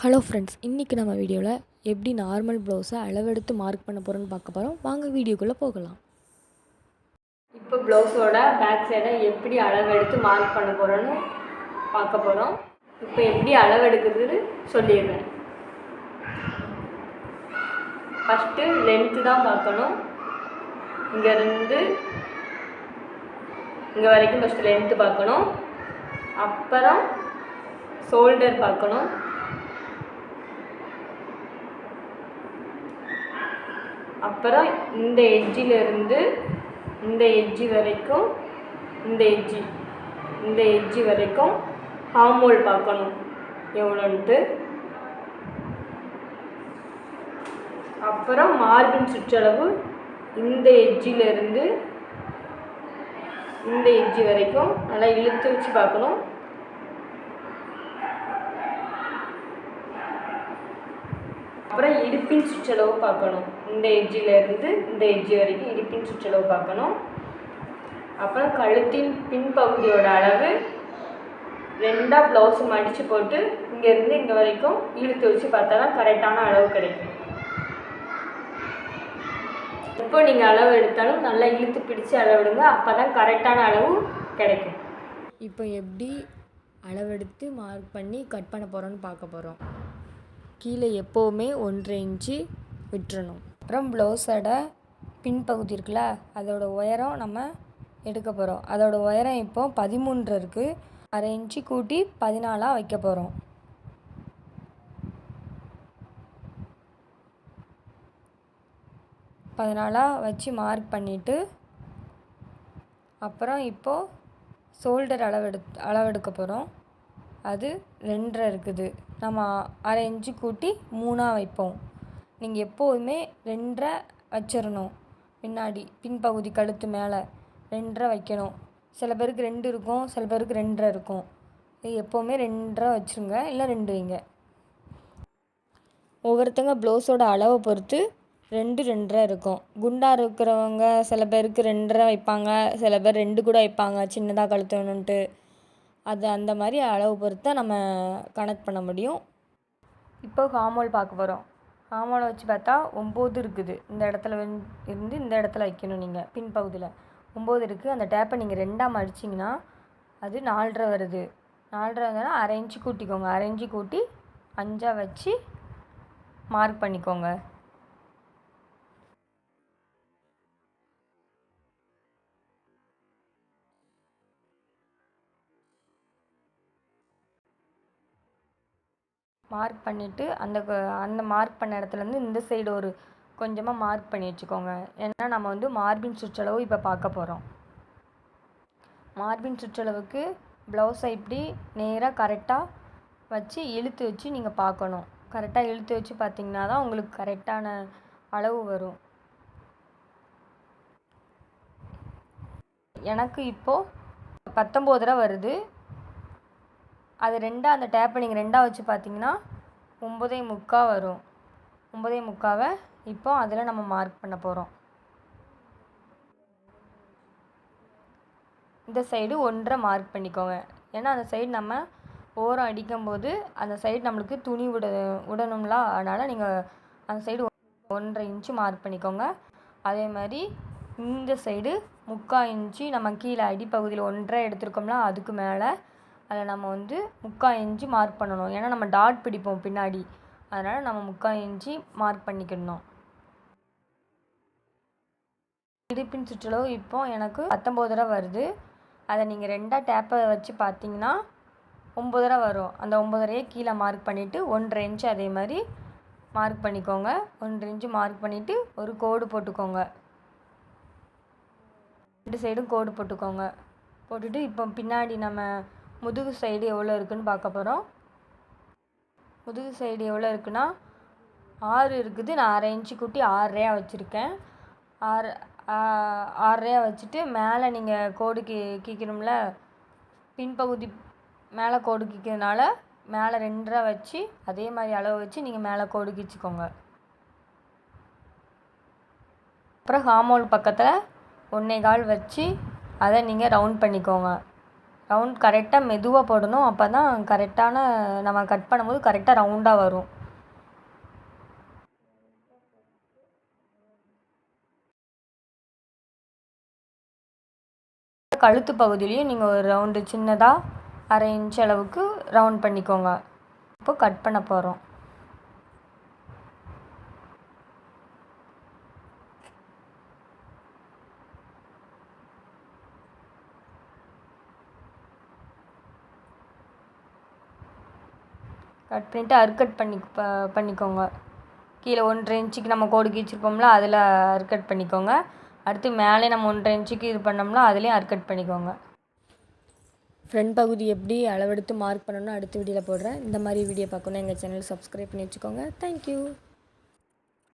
Hello friends, இன்றைக்கி நம்ம வீடியோவில் எப்படி நார்மல் ப்ளவுஸை அளவெடுத்து மார்க் பண்ண போகிறோன்னு பார்க்க போகிறோம். வாங்க வீடியோக்குள்ளே போகலாம். இப்போ ப்ளவுஸோட பேக் சைடை எப்படி அளவெடுத்து மார்க் பண்ண போகிறோன்னு பார்க்க போகிறோம். இப்போ எப்படி அளவெடுக்கிறது சொல்லிடுறேன். ஃபஸ்ட்டு லென்த்து தான் பார்க்கணும். இங்கேருந்து இங்கே வரைக்கும் ஃபஸ்ட்டு லென்த்து பார்க்கணும். அப்புறம் ஷோல்டர் பார்க்கணும். அப்புறம் இந்த எட்ஜிலிருந்து இந்த எட்ஜி வரைக்கும் இந்த எட்ஜி வரைக்கும் ஹார்மோல் பார்க்கணும் எவ்வளோன்ட்டு. அப்புறம் மார்பின் சுற்றளவு இந்த எட்ஜிலிருந்து இந்த எட்ஜி வரைக்கும் நல்லா இழுத்து வச்சு பார்க்கணும். அப்புறம் இடுப்பின் சுற்றளவு பார்க்கணும். இந்த எட்ஜிலேருந்து இந்த எட்ஜி வரைக்கும் இடுப்பின் சுற்றளவு பார்க்கணும். அப்புறம் கழுத்தின் பின்பகுதியோட அளவு ரெண்டாக ப்ளவுஸு மடித்து போட்டு இங்கேருந்து இங்கே வரைக்கும் இழுத்து வச்சு பார்த்தா தான் கரெக்டான அளவு கிடைக்கும். இப்போ நீங்கள் அளவு எடுத்தாலும் நல்லா இழுத்து பிடிச்சி அளவிடுங்க, அப்போ தான் கரெக்டான அளவு கிடைக்கும். இப்போ எப்படி அளவெடுத்து மார்க் பண்ணி கட் பண்ண போகிறோன்னு பார்க்க போகிறோம். கீழே எப்போவுமே 1.5 இன்ச்சு விட்டுறணும். அப்புறம் ப்ளவுஸோட பின்பகுதி இருக்குல்ல, அதோட உயரம் நம்ம எடுக்க போகிறோம். அதோட உயரம் இப்போ 13 இருக்குது. 1/2 இன்ச்சு கூட்டி 14 வைக்க போகிறோம். வச்சு மார்க் பண்ணிவிட்டு அப்புறம் இப்போது ஷோல்டர் அளவெடுக்க போகிறோம். அது 2.5 இருக்குது. நம்ம 1/2 இன்ச்சு கூட்டி 3 வைப்போம். நீங்கள் எப்போதுமே 2.5 வச்சிடணும். பின்னாடி பின்பகுதி கழுத்து மேலே 2.5 வைக்கணும். சில பேருக்கு 2 இருக்கும், சில பேருக்கு 2.5 இருக்கும். எப்போவுமே 2.5 வச்சுருங்க, இல்லை 2 வைங்க. ஒவ்வொருத்தங்க ப்ளவுஸோட அளவை பொறுத்து 2.5 இருக்கும். குண்டாக இருக்கிறவங்க சில பேருக்கு 2.5 வைப்பாங்க, சில பேர் 2 கூட வைப்பாங்க சின்னதாக கழுத்து வேணுன்ட்டு. அது அந்த மாதிரி அளவு பொறுத்து நம்ம கனெக்ட் பண்ண முடியும். இப்போ ஹார்மோல் பார்க்க போகிறோம். ஹார்மோலை வச்சு பார்த்தா 9 இருக்குது. இந்த இடத்துல இருந்து இந்த இடத்துல வைக்கணும். நீங்கள் பின்பகுதியில் 9 இருக்குது. அந்த டேப்பை நீங்கள் 2ஆக மடிச்சிங்கன்னா அது 4.5 வருது. 4.5 வந்தாலும் 1/2 இன்ச்சு கூட்டிக்கோங்க. 1/2 இன்ச்சு கூட்டி 5 வச்சு மார்க் பண்ணிக்கோங்க. மார்க் பண்ணிவிட்டு அந்த மார்க் பண்ண இடத்துலேருந்து இந்த சைடு ஒரு கொஞ்சமாக மார்க் பண்ணி வச்சுக்கோங்க. ஏன்னா நம்ம மார்பின் சுற்றளவு இப்போ பார்க்க போகிறோம். மார்பின் சுற்றளவுக்கு ப்ளவுஸை இப்படி நேராக கரெக்டாக வச்சு இழுத்து வச்சு நீங்கள் பார்க்கணும். கரெக்டாக இழுத்து வச்சு பார்த்தீங்கன்னா தான் உங்களுக்கு கரெக்டான அளவு வரும். எனக்கு இப்போது 19 வருது. அது 2 அந்த டேப்பை நீங்கள் 2 வச்சு பார்த்தீங்கன்னா 9.75 வரும். 9.75 இப்போ அதில் நம்ம மார்க் பண்ண போகிறோம். இந்த சைடு 1.5 மார்க் பண்ணிக்கோங்க. ஏன்னா அந்த சைடு நம்ம ஓரம் அடிக்கும்போது அந்த சைடு நம்மளுக்கு துணி விடணும்ல, அதனால் நீங்கள் அந்த சைடு 1.5 இன்ச்சு மார்க் பண்ணிக்கோங்க. அதே மாதிரி இந்த சைடு 3/4 இன்ச்சு நம்ம கீழே அடிப்பகுதியில் 1.5 எடுத்துருக்கோம்ல, அதுக்கு மேலே அதில் நம்ம 3/4 இன்ச்சு மார்க் பண்ணணும். ஏன்னா நம்ம டாட் பிடிப்போம் பின்னாடி, அதனால் நம்ம 3/4 இன்ச்சு மார்க் பண்ணிக்கணும். இடுப்பின் சுற்றளவு இப்போ எனக்கு 19 வருது. அதை நீங்கள் 2ஆக டேப்பை வச்சு பார்த்தீங்கன்னா 9 வரும். அந்த 9 கீழே மார்க் பண்ணிவிட்டு 1.5 இன்ச்சு அதே மாதிரி மார்க் பண்ணிக்கோங்க. 1.5 இன்ச்சு மார்க் பண்ணிவிட்டு ஒரு கோடு போட்டுக்கோங்க. 2 சைடும் கோடு போட்டுக்கோங்க. போட்டுட்டு இப்போ பின்னாடி நம்ம முதுகு சைடு எவ்வளோ இருக்குதுன்னு பார்க்க போகிறோம். முதுகு சைடு எவ்வளோ இருக்குன்னா 6 இருக்குது. நான் 1/2 இன்ச்சு கூட்டி 6.5 வச்சுருக்கேன். 6.5 வச்சுட்டு மேலே நீங்கள் கோடு கீக்கணும்ல, பின்பகுதி மேலே கோடு கீக்கிறதுனால மேலே 2.5 வச்சு அதே மாதிரி அளவு வச்சு நீங்கள் மேலே கோடு கீச்சிக்கோங்க. அப்புறம் ஹார்மோல் பக்கத்தில் 1.25 வச்சு அதை நீங்கள் ரவுண்ட் பண்ணிக்கோங்க. ரவுண்ட் கரெக்டாக மெதுவாக போடணும். அப்போ தான் கரெக்டான நம்ம கட் பண்ணும்போது கரெக்டாக ரவுண்டாக வரும். கழுத்து பகுதியிலையும் நீங்கள் ஒரு ரவுண்டு சின்னதாக 1/2 இன்ச் அளவுக்கு ரவுண்ட் பண்ணிக்கோங்க. இப்போ கட் பண்ண போகிறோம். கட் பண்ணிவிட்டு அர்கட் பண்ணிக்கோங்க. கீழே 1.5 இன்ச்சுக்கு நம்ம கோடு கீச்சிருப்போம்ல, அதில் அர்கட் பண்ணிக்கோங்க. அடுத்து மேலே நம்ம 1.5 இன்ச்சுக்கு இது பண்ணோம்னா அதுலேயும் அர்கட் பண்ணிக்கோங்க. ஃப்ரண்ட் பகுதி எப்படி அளவெடுத்து மார்க் பண்ணணும்னு அடுத்த வீடியோவில் போடுறேன். இந்த மாதிரி வீடியோ பார்க்கணுன்னா எங்கள் சேனல் சப்ஸ்கிரைப் பண்ணி வச்சுக்கோங்க. தேங்க்யூ.